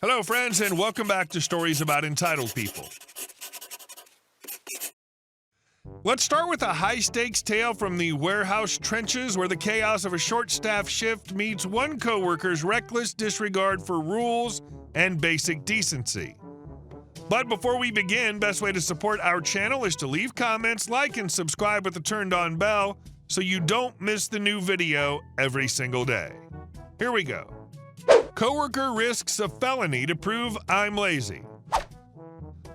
Hello, friends, and welcome back to Stories About Entitled People. Let's start with a high-stakes tale from the warehouse trenches where the chaos of a short-staffed shift meets one coworker's reckless disregard for rules and basic decency. But before we begin, best way to support our channel is to leave comments, like, and subscribe with the turned-on bell so you don't miss the new video every single day. Here we go. Coworker risks a felony to prove I'm lazy.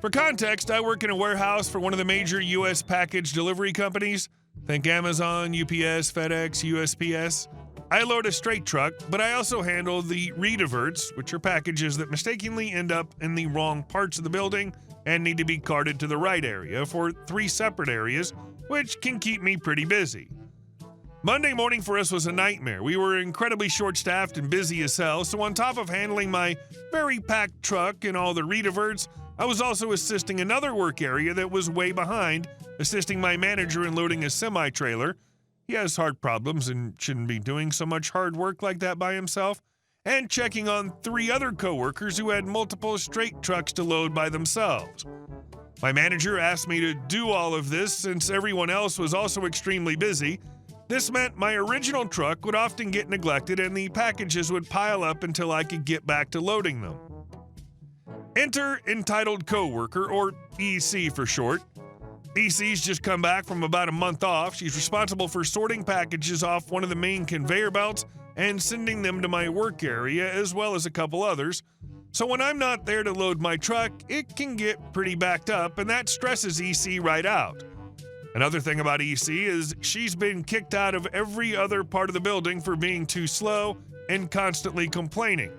For context, I work in a warehouse for one of the major U.S. package delivery companies. Think Amazon, UPS, FedEx, USPS. I load a straight truck, but I also handle the rediverts, which are packages that mistakenly end up in the wrong parts of the building and need to be carted to the right area for 3 separate areas, which can keep me pretty busy. Monday morning for us was a nightmare. We were incredibly short-staffed and busy as hell, so on top of handling my very packed truck and all the rediverts, I was also assisting another work area that was way behind, assisting my manager in loading a semi-trailer. He has heart problems and shouldn't be doing so much hard work like that by himself, and checking on 3 other coworkers who had multiple straight trucks to load by themselves. My manager asked me to do all of this since everyone else was also extremely busy. This meant my original truck would often get neglected and the packages would pile up until I could get back to loading them. Enter Entitled Coworker, or EC for short. EC's just come back from about a month off. She's responsible for sorting packages off one of the main conveyor belts and sending them to my work area, as well as a couple others. So when I'm not there to load my truck, it can get pretty backed up, and that stresses EC right out. Another thing about EC is she's been kicked out of every other part of the building for being too slow and constantly complaining.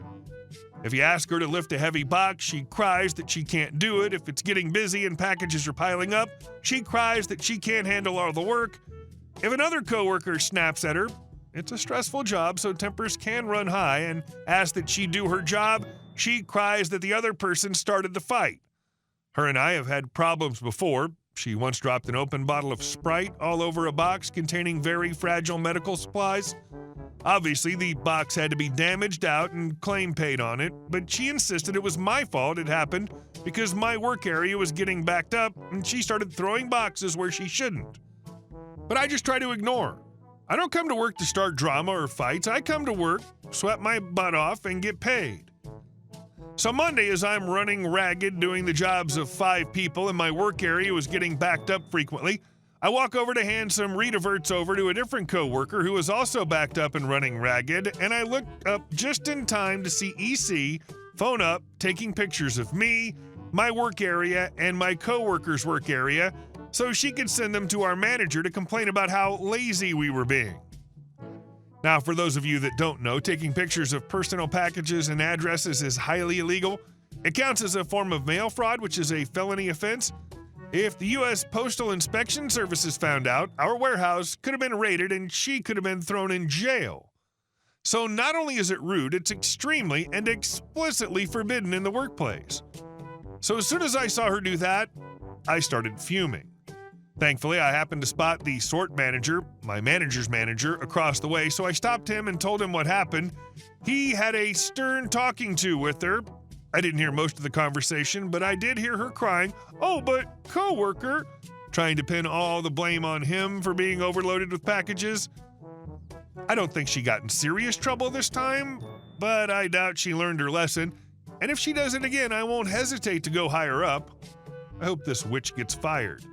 If you ask her to lift a heavy box, she cries that she can't do it. If it's getting busy and packages are piling up, she cries that she can't handle all the work. If another coworker snaps at her, it's a stressful job, so tempers can run high, and asks that she do her job, she cries that the other person started the fight. Her and I have had problems before. She once dropped an open bottle of Sprite all over a box containing very fragile medical supplies. Obviously, the box had to be damaged out and claim paid on it, but she insisted it was my fault it happened because my work area was getting backed up and she started throwing boxes where she shouldn't. But I just try to ignore her. I don't come to work to start drama or fights. I come to work, sweat my butt off, and get paid. So Monday, as I'm running ragged doing the jobs of 5 people and my work area was getting backed up frequently, I walk over to hand some rediverts over to a different coworker who was also backed up and running ragged, and I look up just in time to see EC phone up, taking pictures of me, my work area, and my coworker's work area so she could send them to our manager to complain about how lazy we were being. Now, for those of you that don't know, taking pictures of personal packages and addresses is highly illegal. It counts as a form of mail fraud, which is a felony offense. If the U.S. Postal Inspection Services found out, our warehouse could have been raided and she could have been thrown in jail. So not only is it rude, it's extremely and explicitly forbidden in the workplace. So as soon as I saw her do that, I started fuming. Thankfully, I happened to spot the sort manager, my manager's manager, across the way, so I stopped him and told him what happened. He had a stern talking to with her. I didn't hear most of the conversation, but I did hear her crying, "Oh, but coworker," trying to pin all the blame on him for being overloaded with packages. I don't think she got in serious trouble this time, but I doubt she learned her lesson. And if she does it again, I won't hesitate to go higher up. I hope this witch gets fired.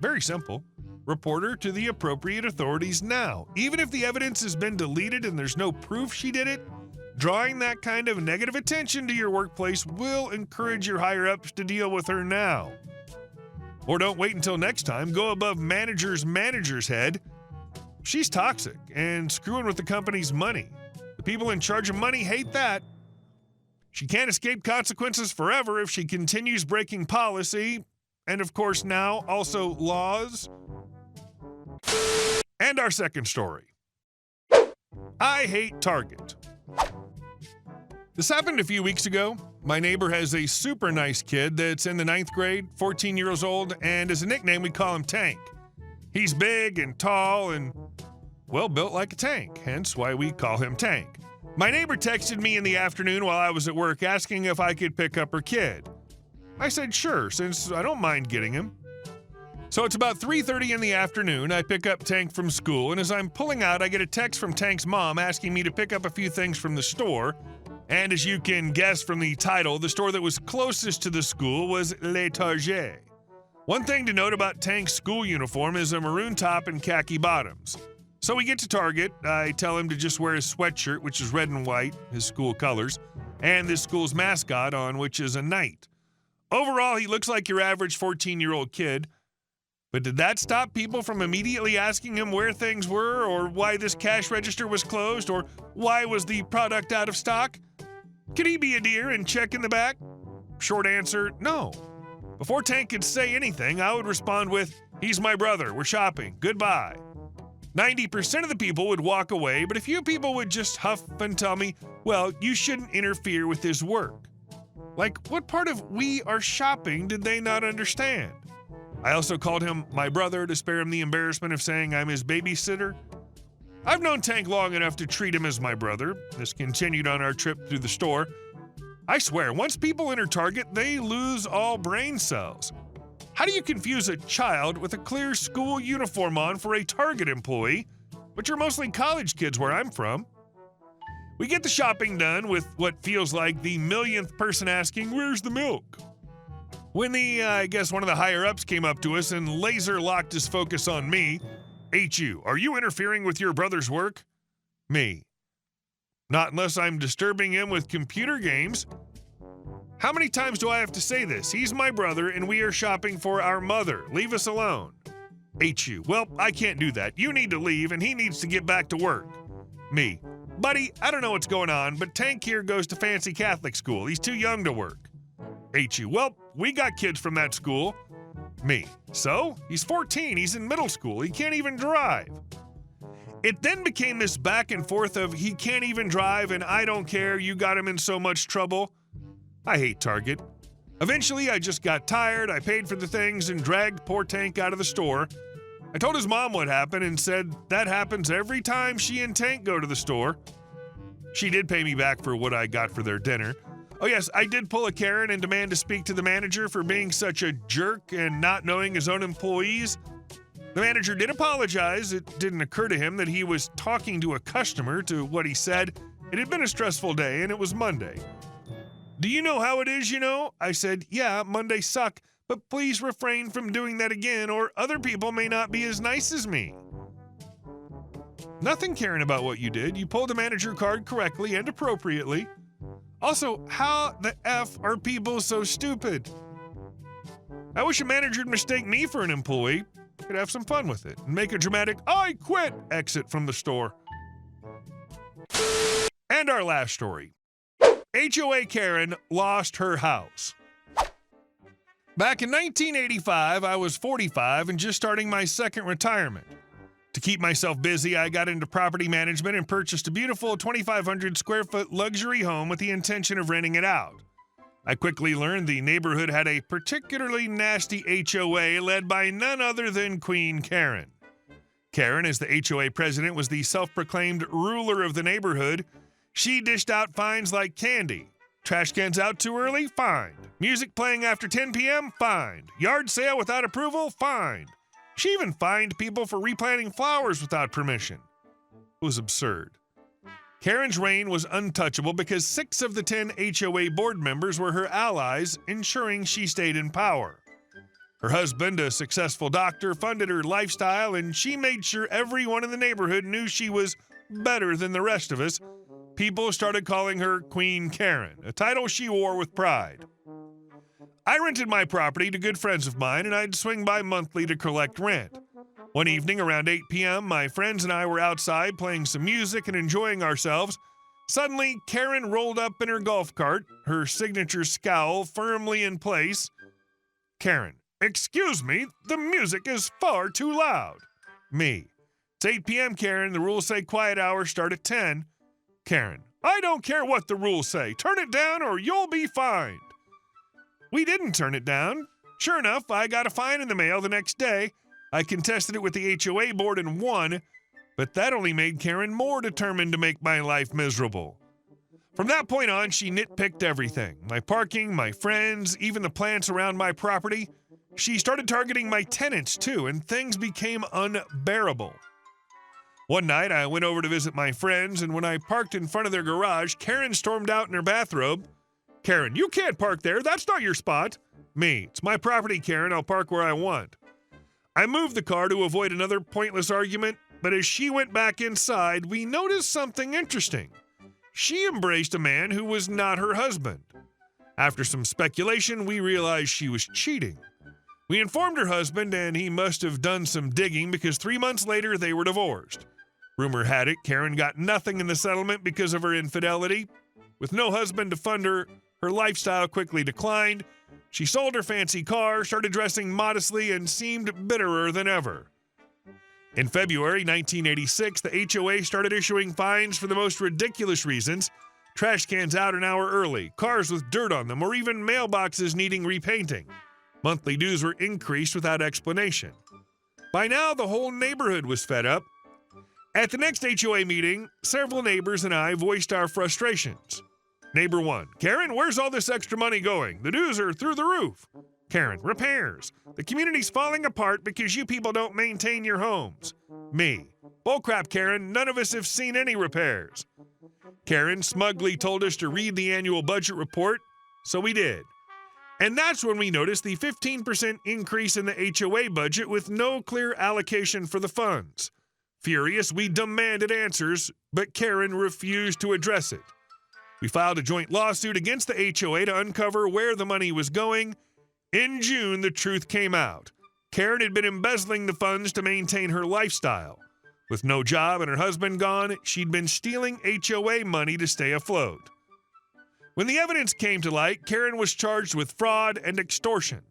Very simple. Report her to the appropriate authorities now. Even if the evidence has been deleted and there's no proof she did it, drawing that kind of negative attention to your workplace will encourage your higher-ups to deal with her now. Or don't wait until next time. Go above manager's head. She's toxic and screwing with the company's money. The people in charge of money hate that. She can't escape consequences forever if she continues breaking policy, and of course now also laws. And our second story. I hate Target. This happened a few weeks ago. My neighbor has a super nice kid that's in the 9th grade, 14 years old, and as a nickname we call him Tank. He's big and tall and, well, built like a tank, hence why we call him Tank. My neighbor texted me in the afternoon while I was at work asking if I could pick up her kid. I said sure, since I don't mind getting him. So it's about 3:30 in the afternoon. I pick up Tank from school, and as I'm pulling out, I get a text from Tank's mom asking me to pick up a few things from the store. And as you can guess from the title, the store that was closest to the school was Le Target. One thing to note about Tank's school uniform is a maroon top and khaki bottoms. So we get to Target. I tell him to just wear his sweatshirt, which is red and white, his school colors, and this school's mascot on, which is a knight. Overall, he looks like your average 14-year-old kid. But did that stop people from immediately asking him where things were, or why this cash register was closed, or why was the product out of stock? Could he be a deer and check in the back? Short answer, no. Before Tank could say anything, I would respond with, "He's my brother, we're shopping, goodbye." 90% of the people would walk away, but a few people would just huff and tell me, well, you shouldn't interfere with his work. Like, what part of "we are shopping" did they not understand? I also called him my brother to spare him the embarrassment of saying I'm his babysitter. I've known Tank long enough to treat him as my brother. This continued on our trip through the store. I swear, once people enter Target, they lose all brain cells. How do you confuse a child with a clear school uniform on for a Target employee, which are mostly college kids where I'm from? We get the shopping done with what feels like the millionth person asking, "Where's the milk?" When one of the higher-ups came up to us and laser-locked his focus on me. "HU, are you interfering with your brother's work?" Me. "Not unless I'm disturbing him with computer games." "How many times do I have to say this? He's my brother and we are shopping for our mother. Leave us alone." HU, "Well, I can't do that. You need to leave and he needs to get back to work." Me. "Buddy, I don't know what's going on, but Tank here goes to fancy Catholic school. He's too young to work." HU, "Well, we got kids from that school." Me. "So? He's 14. He's in middle school. He can't even drive." It then became this back and forth of he can't even drive and I don't care, you got him in so much trouble. I hate Target. Eventually, I just got tired, I paid for the things, and dragged poor Tank out of the store. I told his mom what happened and said that happens every time she and Tank go to the store. She did pay me back for what I got for their dinner. Oh yes, I did pull a Karen and demand to speak to the manager for being such a jerk and not knowing his own employees. The manager did apologize. It didn't occur to him that he was talking to a customer. To what he said, it had been a stressful day and it was Monday. "Do you know how it is, you know?" I said, "Yeah, Mondays suck, but please refrain from doing that again or other people may not be as nice as me." Nothing caring about what you did. You pulled the manager card correctly and appropriately. Also, how the F are people so stupid? I wish a manager would mistake me for an employee. Could have some fun with it and make a dramatic "I quit" exit from the store. And our last story. HOA Karen lost her house. Back in 1985, I was 45 and just starting my second retirement. To keep myself busy, I got into property management and purchased a beautiful 2,500 square foot luxury home with the intention of renting it out. I quickly learned the neighborhood had a particularly nasty HOA led by none other than Queen Karen. Karen, as the HOA president, was the self-proclaimed ruler of the neighborhood. She dished out fines like candy. Trash cans out too early? Fined. Music playing after 10 p.m.? Fined. Yard sale without approval? Fined. She even fined people for replanting flowers without permission. It was absurd. Karen's reign was untouchable because 6 of the 10 HOA board members were her allies, ensuring she stayed in power. Her husband, a successful doctor, funded her lifestyle, and she made sure everyone in the neighborhood knew she was better than the rest of us. People started calling her Queen Karen, a title she wore with pride. I rented my property to good friends of mine, and I'd swing by monthly to collect rent. One evening around 8 p.m., my friends and I were outside playing some music and enjoying ourselves. Suddenly, Karen rolled up in her golf cart, her signature scowl firmly in place. Karen, "Excuse me, the music is far too loud." Me, "It's 8 p.m., Karen. The rules say quiet hours start at 10. Karen, "I don't care what the rules say. Turn it down or you'll be fined." We didn't turn it down. Sure enough, I got a fine in the mail the next day. I contested it with the HOA board and won, but that only made Karen more determined to make my life miserable. From that point on, she nitpicked everything. My parking, my friends, even the plants around my property. She started targeting my tenants too, and things became unbearable. One night, I went over to visit my friends, and when I parked in front of their garage, Karen stormed out in her bathrobe. "Karen, you can't park there. That's not your spot." "Me, it's my property, Karen. I'll park where I want." I moved the car to avoid another pointless argument, but as she went back inside, we noticed something interesting. She embraced a man who was not her husband. After some speculation, we realized she was cheating. We informed her husband, and he must have done some digging because 3 months later they were divorced. Rumor had it Karen got nothing in the settlement because of her infidelity. With no husband to fund her, her lifestyle quickly declined. She sold her fancy car, started dressing modestly, and seemed bitterer than ever. In February 1986, the HOA started issuing fines for the most ridiculous reasons. Trash cans out an hour early, cars with dirt on them, or even mailboxes needing repainting. Monthly dues were increased without explanation. By now, the whole neighborhood was fed up. At the next HOA meeting, several neighbors and I voiced our frustrations. Neighbor 1, "Karen, where's all this extra money going? The dues are through the roof." Karen, "Repairs. The community's falling apart because you people don't maintain your homes." Me, "Bullcrap, Karen. None of us have seen any repairs." Karen smugly told us to read the annual budget report, so we did. And that's when we noticed the 15% increase in the HOA budget with no clear allocation for the funds. Furious, we demanded answers, but Karen refused to address it. We filed a joint lawsuit against the HOA to uncover where the money was going. In June, the truth came out. Karen had been embezzling the funds to maintain her lifestyle. With no job and her husband gone, she'd been stealing HOA money to stay afloat. When the evidence came to light, Karen was charged with fraud and extortion.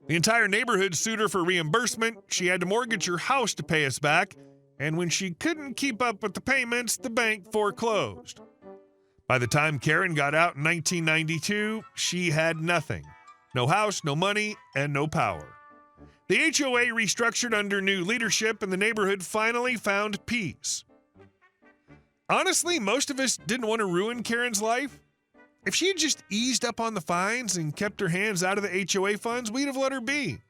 The entire neighborhood sued her for reimbursement. She had to mortgage her house to pay us back, and when she couldn't keep up with the payments, the bank foreclosed. By the time Karen got out in 1992, she had nothing. No house, no money, and no power. The HOA restructured under new leadership, and the neighborhood finally found peace. Honestly, most of us didn't want to ruin Karen's life. If she had just eased up on the fines and kept her hands out of the HOA funds, we'd have let her be.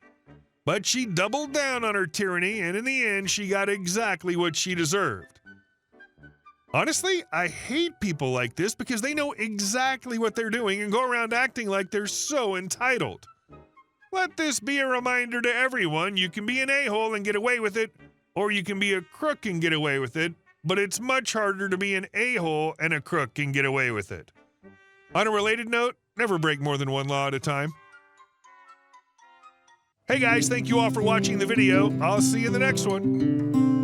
But she doubled down on her tyranny, and in the end, she got exactly what she deserved. Honestly, I hate people like this because they know exactly what they're doing and go around acting like they're so entitled. Let this be a reminder to everyone: you can be an a-hole and get away with it, or you can be a crook and get away with it, but it's much harder to be an a-hole and a crook and get away with it. On a related note, never break more than one law at a time. Hey guys, thank you all for watching the video. I'll see you in the next one.